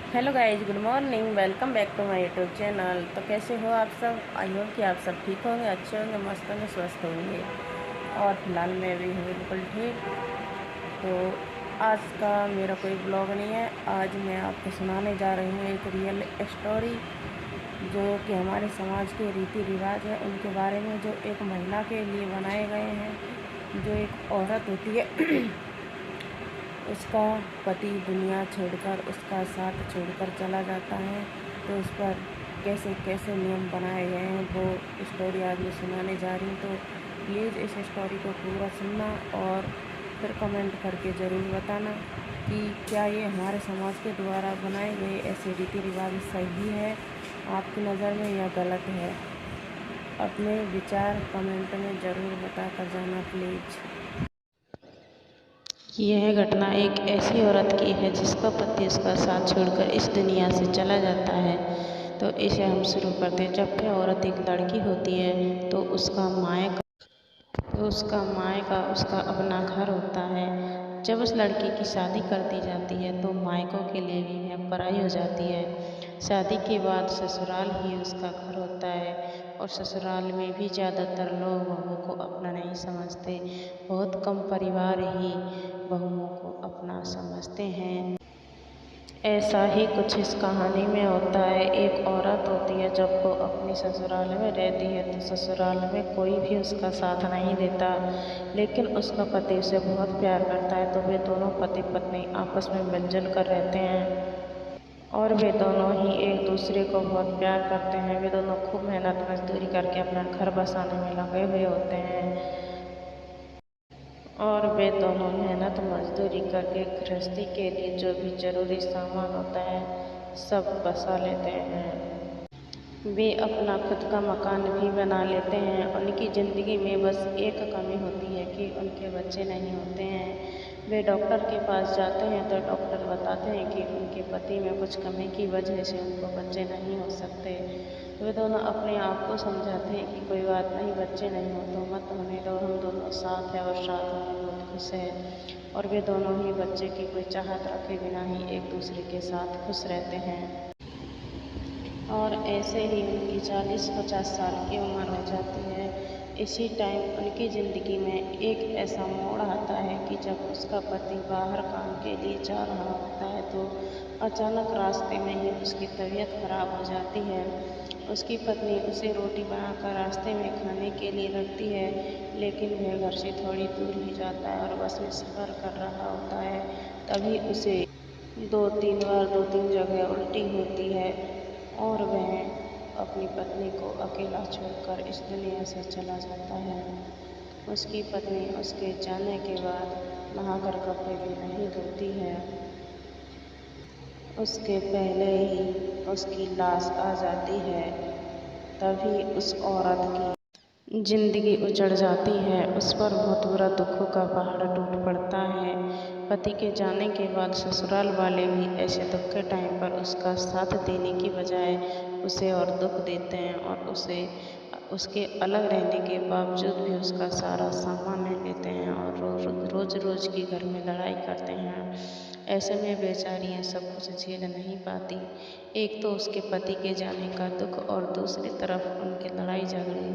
Hello guys, good morning. Welcome back to my YouTube channel. तो कैसे हो आप सब? आई होप कि आप सब ठीक होंगे, अच्छे होंगे, मस्त होंगे, स्वस्थ होंगे। और फिलहाल मैं भी हूँ बिल्कुल ठीक। तो आज का मेरा कोई ब्लॉग नहीं है। आज मैं आपको सुनाने जा रही हूँ एक रियल स्टोरी, जो कि हमारे समाज के रीति रिवाज है उनके बारे में, जो एक महिला के लिए बनाए गए हैं। जो एक औरत होती है उसका पति दुनिया छोड़कर, उसका साथ छोड़कर चला जाता है, तो उस पर कैसे कैसे नियम बनाए गए हैं वो स्टोरी आज मैं सुनाने जा रही हूँ। तो प्लीज़ इस स्टोरी को पूरा सुनना और फिर कमेंट करके ज़रूर बताना कि क्या ये हमारे समाज के द्वारा बनाए गए ऐसे रीति रिवाज सही है आपकी नज़र में या गलत है। अपने विचार कमेंट में ज़रूर बता कर जाना प्लीज़। यह घटना एक ऐसी औरत की है जिसका पति उसका साथ छोड़कर इस दुनिया से चला जाता है। तो इसे हम शुरू करते हैं। जब भी औरत एक लड़की होती है तो उसका मायका उसका अपना घर होता है। जब उस लड़की की शादी कर दी जाती है तो मायकों के लिए भी वह पराई हो जाती है। शादी के बाद ससुराल ही उसका घर होता है और ससुराल में भी ज़्यादातर लोग बहुओं को अपना नहीं समझते। बहुत कम परिवार ही बहुओं को अपना समझते हैं। ऐसा ही कुछ इस कहानी में होता है। एक औरत होती है, जब वो अपनी ससुराल में रहती है तो ससुराल में कोई भी उसका साथ नहीं देता, लेकिन उसका पति उसे बहुत प्यार करता है। तो वे दोनों पति पत्नी आपस में मिलजुल कर रहते हैं और वे दोनों ही एक दूसरे को बहुत प्यार करते हैं। वे दोनों खूब मेहनत मजदूरी करके अपना घर बसाने में लगे हुए होते हैं और वे दोनों मेहनत मजदूरी करके गृहस्थी के लिए जो भी ज़रूरी सामान होता है सब बसा लेते हैं। वे अपना खुद का मकान भी बना लेते हैं। उनकी ज़िंदगी में बस एक कमी होती है कि उनके बच्चे नहीं होते हैं। वे डॉक्टर के पास जाते हैं तो डॉक्टर बताते हैं कि उनके पति में कुछ कमी की वजह से उनको बच्चे नहीं हो सकते। वे दोनों अपने आप को समझाते हैं कि कोई बात नहीं, बच्चे नहीं हो तो मत होने दो, हम दोनों साथ हैं और साथ में बहुत खुश हैं। और वे दोनों ही बच्चे की कोई चाहत रखे बिना ही एक दूसरे के साथ खुश रहते हैं। और ऐसे ही उनकी 40-50 साल की उम्र हो जाती है। इसी टाइम उनकी ज़िंदगी में एक ऐसा मोड़ आता है कि जब उसका पति बाहर काम के लिए जा रहा होता है तो अचानक रास्ते में ही उसकी तबीयत खराब हो जाती है। उसकी पत्नी उसे रोटी बनाकर रास्ते में खाने के लिए रखती है, लेकिन वह घर से थोड़ी दूर ही जाता है और बस में सफ़र कर रहा होता है। तभी उसे 2-3 बार 2-3 जगह उल्टी होती है और वह अपनी पत्नी को अकेला छोड़कर इस दुनिया से चला जाता है। उसकी पत्नी उसके जाने के बाद नहाकर कपड़े भी नहीं धोती है। उसके पहले ही उसकी लाश आ जाती है। तभी उस औरत की जिंदगी उजड़ जाती है। उस पर बहुत बुरा दुखों का पहाड़ टूट पड़ता है। पति के जाने के बाद ससुराल वाले भी ऐसे दुख के टाइम पर उसका साथ देने की बजाय उसे और दुख देते हैं और उसे उसके अलग रहने के बावजूद भी उसका सारा सामान ले लेते हैं और रोज रोज की घर में लड़ाई करते हैं। ऐसे में बेचारी ये सब कुछ झेल नहीं पाती। एक तो उसके पति के जाने का दुख और दूसरी तरफ उनके लड़ाई झगड़े,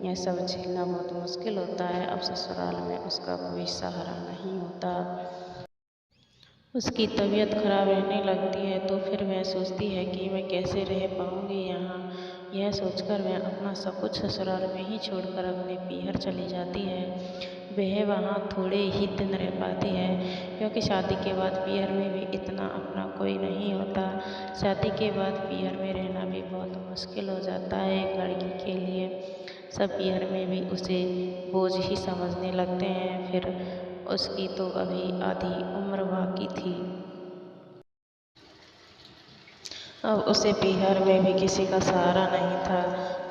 यह सब झेलना बहुत मुश्किल होता है। अब ससुराल में उसका कोई सहारा नहीं होता। उसकी तबीयत खराब रहने लगती है तो फिर वह सोचती है कि मैं कैसे रह पाऊँगी यहाँ। यह सोचकर वह अपना सब कुछ ससुराल में ही छोड़कर अपने पीहर चली जाती है। वह वहाँ थोड़े ही दिन रह पाती है, क्योंकि शादी के बाद पीहर में भी इतना अपना कोई नहीं होता। शादी के बाद पीहर में रहना भी बहुत मुश्किल हो जाता है एक लड़की के लिए। सब पीहर में भी उसे बोझ ही समझने लगते हैं। फिर उसकी तो अभी आधी उम्र बाकी थी। अब उसे पीहर में भी किसी का सहारा नहीं था।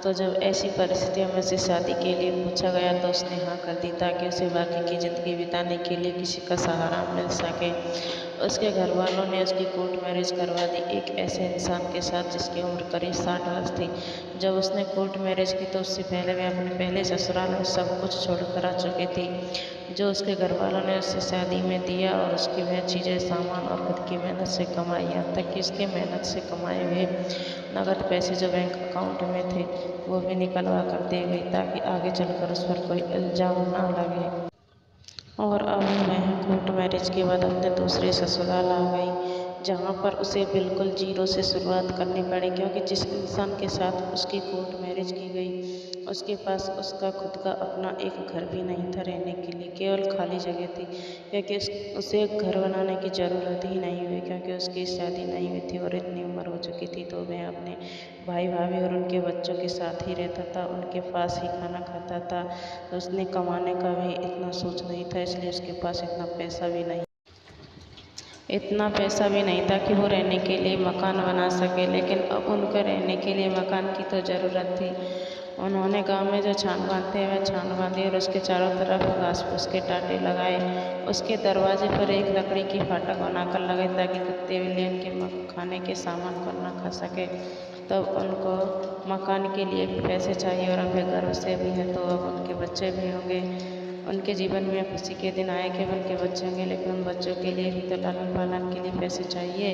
तो जब ऐसी परिस्थितियों में से शादी के लिए पूछा गया तो उसने हाँ कर दी, ताकि उसे बाकी की ज़िंदगी बिताने के लिए किसी का सहारा मिल सके। उसके घर वालों ने उसकी कोर्ट मैरिज करवा दी एक ऐसे इंसान के साथ जिसकी उम्र करीब 60 वर्ष थी। जब उसने कोर्ट मैरिज की तो उससे पहले वह अपने पहले ससुराल में सब कुछ छोड़कर आ चुकी थी, जो उसके घर वालों ने उससे शादी में दिया, और उसकी वह चीज़ें, सामान और खुद की मेहनत से कमाई, यहाँ तक कि उसके मेहनत से कमाए हुए नगद पैसे जो बैंक अकाउंट में थे वो भी निकलवा कर दे गई, ताकि आगे चलकर उस पर कोई इल्ज़ाम ना लगे। और अब वह कोर्ट मैरिज के बाद अपने दूसरे ससुराल आ गई, जहाँ पर उसे बिल्कुल जीरो से शुरुआत करनी पड़ी, क्योंकि जिस इंसान के साथ उसकी कोर्ट मैरिज की गई उसके पास उसका खुद का अपना एक घर भी नहीं था रहने के लिए, केवल खाली जगह थी, क्योंकि उसे एक घर बनाने की ज़रूरत ही नहीं हुई, क्योंकि उसकी शादी नहीं हुई थी और इतनी उम्र हो चुकी थी। तो वह अपने भाई भाभी और उनके बच्चों के साथ ही रहता था, उनके पास ही खाना खाता था। तो उसने कमाने का भी इतना सोच नहीं था, इसलिए उसके पास इतना पैसा भी नहीं था कि वो रहने के लिए मकान बना सके। लेकिन अब उनको रहने के लिए मकान की तो ज़रूरत थी। उन्होंने गांव में जो छान बांधते हैं वह छान बांधी और उसके चारों तरफ घास फूस के टाटे लगाए। उसके दरवाजे पर एक लकड़ी की फाटक बनाकर लगाई, ताकि कुत्ते बिल्ली उनके खाने के सामान को ना खा सके। तब उनको मकान के लिए भी पैसे चाहिए, और अब गर्व से भी है, तो अब उनके बच्चे भी होंगे। उनके जीवन में खुशी के दिन आए कि उनके बच्चे होंगे, लेकिन उन बच्चों के लिए भी तो लालन पालन के लिए पैसे चाहिए।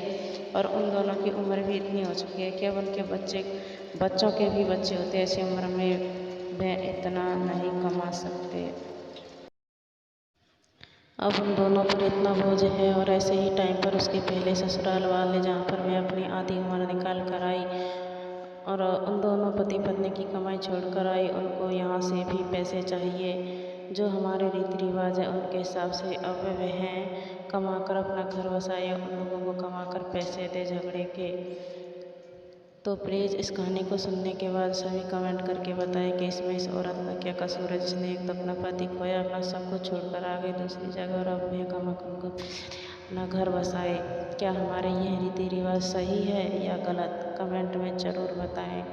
और उन दोनों की उम्र भी इतनी हो चुकी है कि अब उनके बच्चों के भी बच्चे होते हैं, ऐसी उम्र में वे इतना नहीं कमा सकते। अब उन दोनों पर इतना बोझ है। और ऐसे ही टाइम पर उसके पहले ससुराल वाले, जहाँ पर वे अपनी आधी उम्र निकाल कर आई और उन दोनों पति पत्नी की कमाई छोड़कर आई, उनको यहाँ से भी पैसे चाहिए। जो हमारे रीति रिवाज है उनके हिसाब से अब वह कमाकर अपना घर बसाए, उन लोगों को कमाकर पैसे दे झगड़े के। तो प्लीज़ इस कहानी को सुनने के बाद सभी कमेंट करके बताएं कि इसमें इस औरत का क्या कसूर है, जिसने एक तो अपना पति खोया, अपना सब कुछ छोड़कर आ गई दूसरी जगह, और अब वह कमाकर उनको अपना घर बसाए। क्या हमारे यह रीति रिवाज सही है या गलत, कमेंट में ज़रूर बताएं।